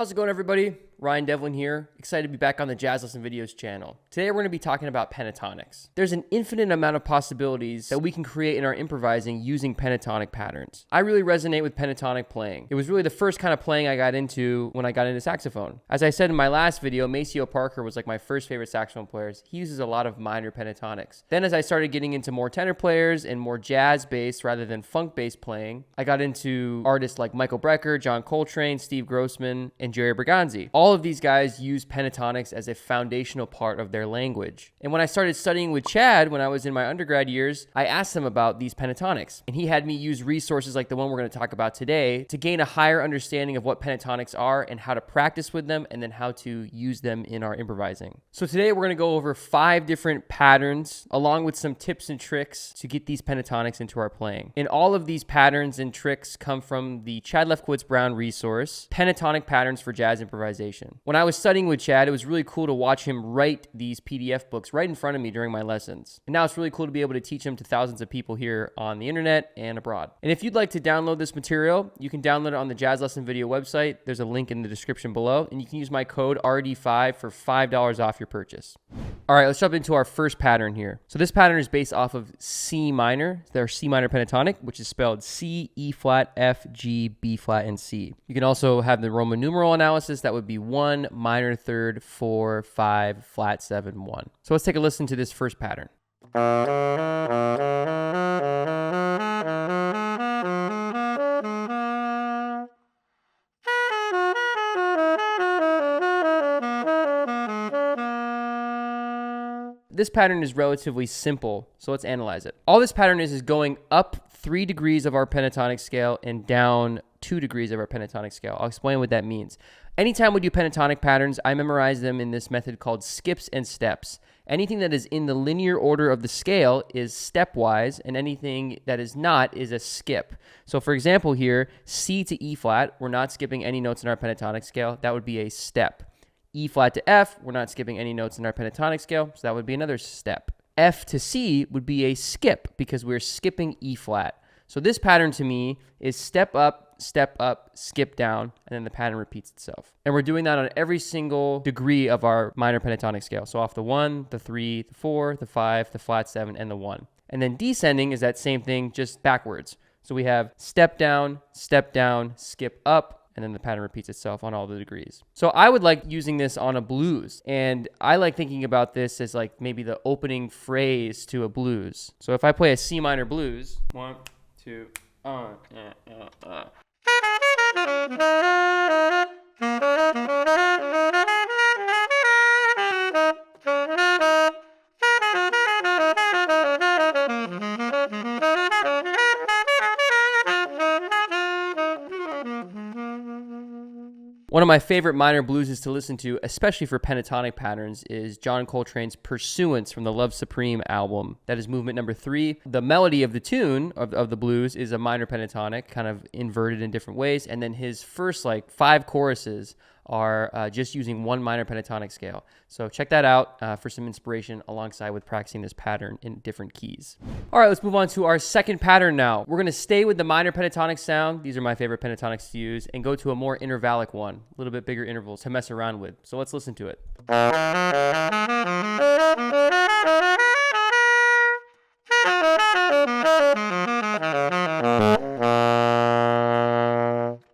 How's it going, everybody? Ryan Devlin here, excited to be back on the Jazz Lesson Videos channel. Today we're going to be talking about pentatonics. There's an infinite amount of possibilities that we can create in our improvising using pentatonic patterns. I really resonate with pentatonic playing. It was really the first kind of playing I got into when I got into saxophone. As I said in my last video, Maceo Parker was like my first favorite saxophone players. He uses a lot of minor pentatonics. Then as I started getting into more tenor players and more jazz-based rather than funk-based playing, I got into artists like Michael Brecker, John Coltrane, Steve Grossman, and Jerry Bergonzi. All of these guys use pentatonics as a foundational part of their language. And when I started studying with Chad when I was in my undergrad years, I asked him about these pentatonics. And he had me use resources like the one we're going to talk about today to gain a higher understanding of what pentatonics are and how to practice with them and then how to use them in our improvising. So today we're going to go over 5 different patterns along with some tips and tricks to get these pentatonics into our playing. And all of these patterns and tricks come from the Chad Lefkowitz Brown resource, Pentatonic Patterns for Jazz Improvisation. When I was studying with Chad, it was really cool to watch him write these PDF books right in front of me during my lessons. And now it's really cool to be able to teach them to thousands of people here on the internet and abroad. And if you'd like to download this material, you can download it on the Jazz Lesson Video website. There's a link in the description below, and you can use my code RD5 for $5 off your purchase. All right, let's jump into our first pattern here. So this pattern is based off of C minor. Their C minor pentatonic, which is spelled C, E flat, F, G, B flat, and C. You can also have the Roman numeral analysis. That would be 1, minor third, 4, 5, flat 7, 1. So let's take a listen to this first pattern. This pattern is relatively simple, so let's analyze it. All this pattern is going up 3 degrees of our pentatonic scale and down 2 degrees of our pentatonic scale. I'll explain what that means. Anytime we do pentatonic patterns, I memorize them in this method called skips and steps. Anything that is in the linear order of the scale is stepwise, and anything that is not is a skip. So for example here, C to E flat, we're not skipping any notes in our pentatonic scale. That would be a step. E flat to F, we're not skipping any notes in our pentatonic scale, so that would be another step. F to C would be a skip because we're skipping E flat. So this pattern to me is step up, skip down, and then the pattern repeats itself. And we're doing that on every single degree of our minor pentatonic scale. So off the 1, the 3, the 4, the 5, the flat 7, and the 1. And then descending is that same thing, just backwards. So we have step down, skip up, and then the pattern repeats itself on all the degrees. So I would like using this on a blues, and I like thinking about this as like maybe the opening phrase to a blues. So if I play a C minor blues, 1, 2, One of my favorite minor blueses to listen to, especially for pentatonic patterns, is John Coltrane's Pursuance from the Love Supreme album. That is movement number 3. The melody of the tune of the blues is a minor pentatonic, kind of inverted in different ways. And then his first 5 choruses are just using 1 minor pentatonic scale. So check that out for some inspiration alongside with practicing this pattern in different keys. All right, let's move on to our second pattern now. We're going to stay with the minor pentatonic sound. These are my favorite pentatonics to use, and go to a more intervallic one, a little bit bigger intervals to mess around with. So let's listen to it.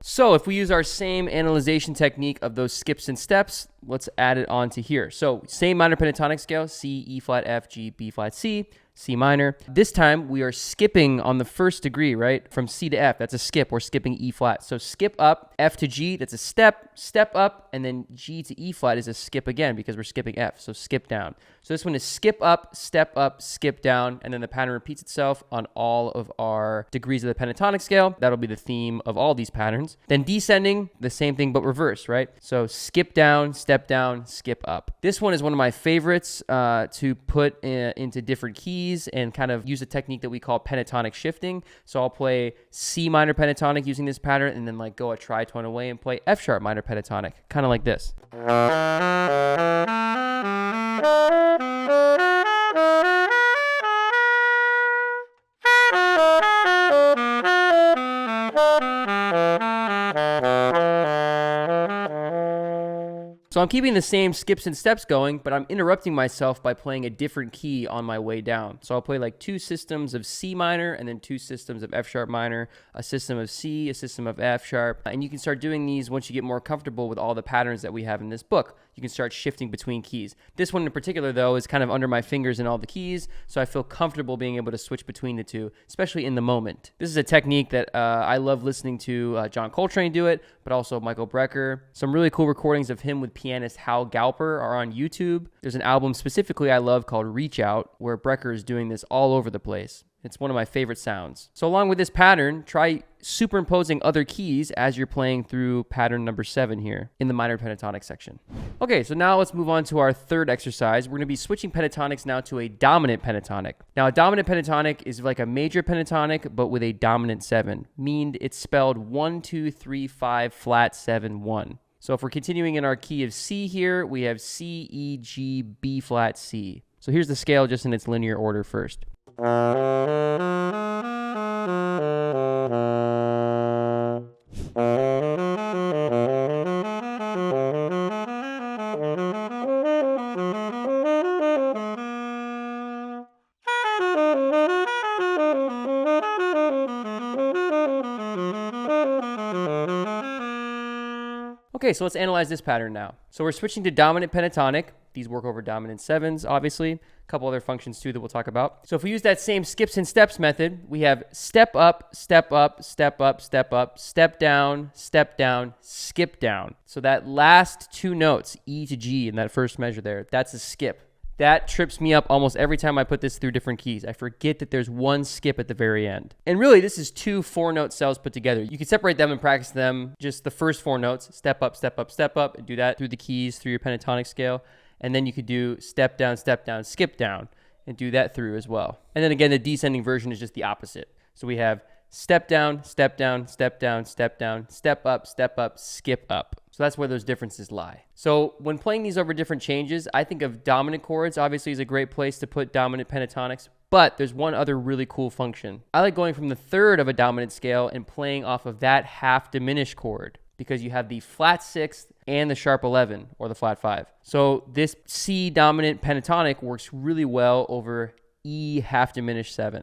So if we use our same analyzation technique of those skips and steps, let's add it onto here. So same minor pentatonic scale, C, E flat, F, G, B flat, C, C minor. This time we are skipping on the first degree, right? From C to F, that's a skip. We're skipping E flat. So skip up, F to G, that's a step up, and then G to E flat is a skip again because we're skipping F, so skip down. So this one is skip up, skip down, and then the pattern repeats itself on all of our degrees of the pentatonic scale. That'll be the theme of all these patterns. Then descending, the same thing but reverse, right? So skip down, skip up. This one is one of my favorites to put into different keys and kind of use a technique that we call pentatonic shifting. So I'll play C minor pentatonic using this pattern and then go a tritone away and play F sharp minor pentatonic, kind of like this. So I'm keeping the same skips and steps going, but I'm interrupting myself by playing a different key on my way down. So I'll play like 2 systems of C minor and then 2 systems of F sharp minor, a system of C, a system of F sharp. And you can start doing these once you get more comfortable with all the patterns that we have in this book. You can start shifting between keys. This one in particular, though, is kind of under my fingers in all the keys, so I feel comfortable being able to switch between the two, especially in the moment. This is a technique that I love listening to John Coltrane do it, but also Michael Brecker. Some really cool recordings of him with pianist Hal Galper are on YouTube. There's an album specifically I love called Reach Out, where Brecker is doing this all over the place. It's one of my favorite sounds. So along with this pattern, try superimposing other keys as you're playing through pattern number 7 here in the minor pentatonic section. Okay, so now let's move on to our third exercise. We're going to be switching pentatonics now to a dominant pentatonic. Now, a dominant pentatonic is like a major pentatonic, but with a dominant 7. Meaning it's spelled 1, 2, 3, 5, flat, 7, 1. So if we're continuing in our key of C here, we have C, E, G, B flat, C. So here's the scale just in its linear order first. Okay, so let's analyze this pattern now. So we're switching to dominant pentatonic. These work over dominant 7s, obviously. A couple other functions too that we'll talk about. So if we use that same skips and steps method, we have step up, step up, step up, step up, step down, skip down. So that last 2 notes, E to G in that first measure there, that's a skip. That trips me up almost every time I put this through different keys. I forget that there's one skip at the very end. And really, this is 2 4-note cells put together. You can separate them and practice them, just the first 4 notes, step up, and do that through the keys, through your pentatonic scale. And then you could do step down, skip down, and do that through as well. And then again, the descending version is just the opposite. So we have step down, step down, step down, step down, step up, skip up. So that's where those differences lie. So when playing these over different changes, I think of dominant chords obviously is a great place to put dominant pentatonics, but there's one other really cool function. I like going from the third of a dominant scale and playing off of that half diminished chord because you have the flat 6th and the sharp 11 or the flat 5. So this C dominant pentatonic works really well over E half diminished 7.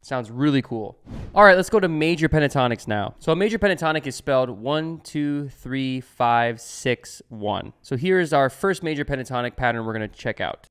Sounds really cool. All right, let's go to major pentatonics now. So a major pentatonic is spelled 1, 2, 3, 5, 6, 1. So here's our first major pentatonic pattern we're going to check out.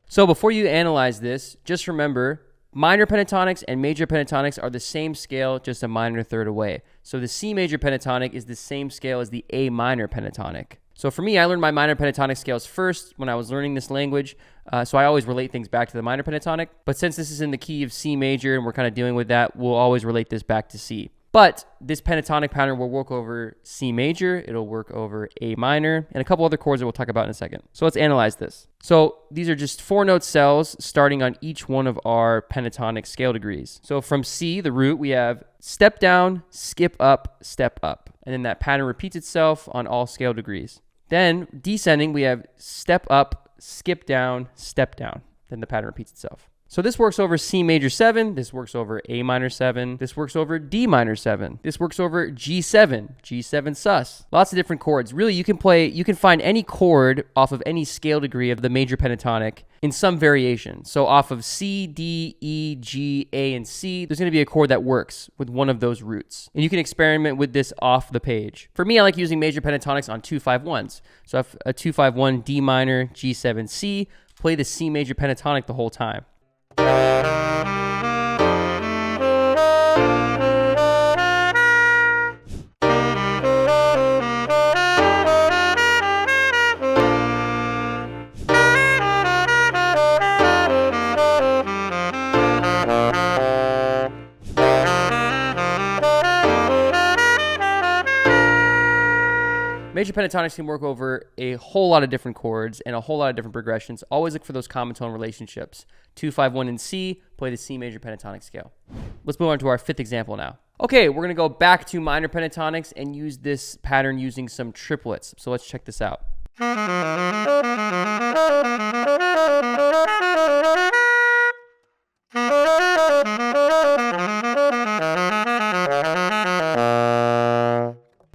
So before you analyze this, just remember, minor pentatonics and major pentatonics are the same scale, just a minor third away. So the C major pentatonic is the same scale as the A minor pentatonic. So for me, I learned my minor pentatonic scales first when I was learning this language, so I always relate things back to the minor pentatonic. But since this is in the key of C major and we're kind of dealing with that, we'll always relate this back to C. But this pentatonic pattern will work over C major, it'll work over A minor, and a couple other chords that we'll talk about in a second. So let's analyze this. So these are just 4-note cells starting on each one of our pentatonic scale degrees. So from C, the root, we have step down, skip up, step up. And then that pattern repeats itself on all scale degrees. Then descending, we have step up, skip down, step down. Then the pattern repeats itself. So this works over C major 7, this works over A minor 7, this works over D minor 7, this works over G7, G7 sus. Lots of different chords. Really, you can find any chord off of any scale degree of the major pentatonic in some variation. So off of C, D, E, G, A, and C, there's going to be a chord that works with one of those roots. And you can experiment with this off the page. For me, I like using major pentatonics on 2-5-1s. So I have a 2-5-1 D minor, G7, C, play the C major pentatonic the whole time. Major pentatonics can work over a whole lot of different chords and a whole lot of different progressions. Always look for those common tone relationships. 2-5-1 in C, play the C major pentatonic scale. Let's move on to our fifth example now. Okay, we're gonna go back to minor pentatonics and use this pattern using some triplets. So let's check this out.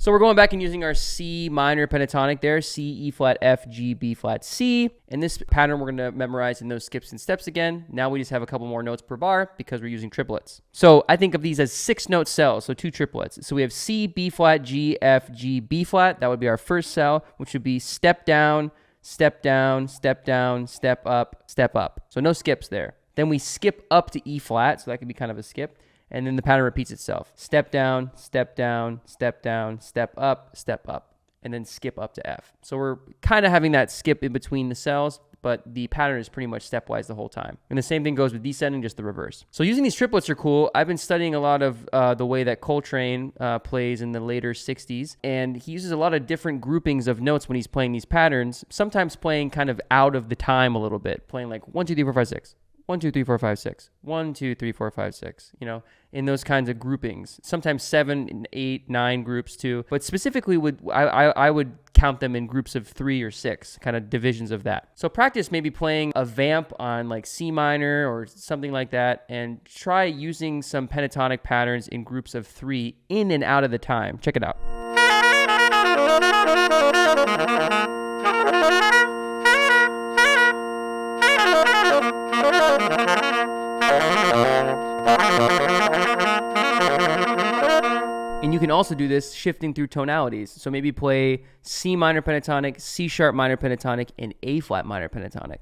So we're going back and using our C minor pentatonic there, C, E flat, F, G, B flat, C. And this pattern we're gonna memorize in those skips and steps again. Now we just have a couple more notes per bar because we're using triplets. So I think of these as 6-note cells, so 2 triplets. So we have C, B flat, G, F, G, B flat. That would be our first cell, which would be step down, step down, step down, step up, step up. So no skips there. Then we skip up to E flat, so that could be kind of a skip. And then the pattern repeats itself. Step down, step down, step down, step up, and then skip up to F. So we're kind of having that skip in between the cells, but the pattern is pretty much stepwise the whole time. And the same thing goes with descending, just the reverse. So using these triplets are cool. I've been studying a lot of the way that Coltrane plays in the later 60s, and he uses a lot of different groupings of notes when he's playing these patterns, sometimes playing kind of out of the time a little bit, playing like 1, 2, 3, 4, 5, 6. 1, 2, 3, 4, 5, 6. 1, 2, 3, 4, 5, 6. You know, in those kinds of groupings. Sometimes 7, 8, 9 groups too. But specifically, I would count them in groups of 3 or 6, kind of divisions of that. So practice maybe playing a vamp on like C minor or something like that, and try using some pentatonic patterns in groups of 3 in and out of the time. Check it out. And you can also do this shifting through tonalities. So maybe play C minor pentatonic, C sharp minor pentatonic, and A flat minor pentatonic.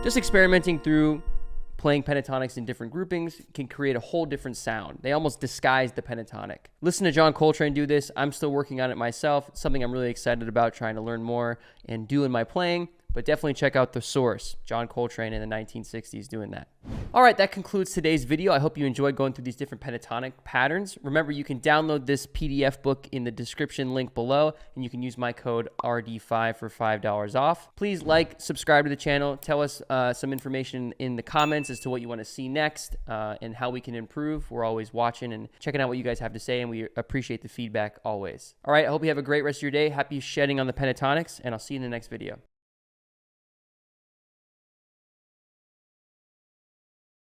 Just experimenting through playing pentatonics in different groupings can create a whole different sound. They almost disguise the pentatonic. Listen to John Coltrane do this. I'm still working on it myself. It's something I'm really excited about trying to learn more and do in my playing. But definitely check out the source, John Coltrane in the 1960s doing that. All right, that concludes today's video. I hope you enjoyed going through these different pentatonic patterns. Remember, you can download this PDF book in the description link below, and you can use my code RD5 for $5 off. Please like, subscribe to the channel. Tell us some information in the comments as to what you want to see next and how we can improve. We're always watching and checking out what you guys have to say, and we appreciate the feedback always. All right, I hope you have a great rest of your day. Happy shedding on the pentatonics, and I'll see you in the next video.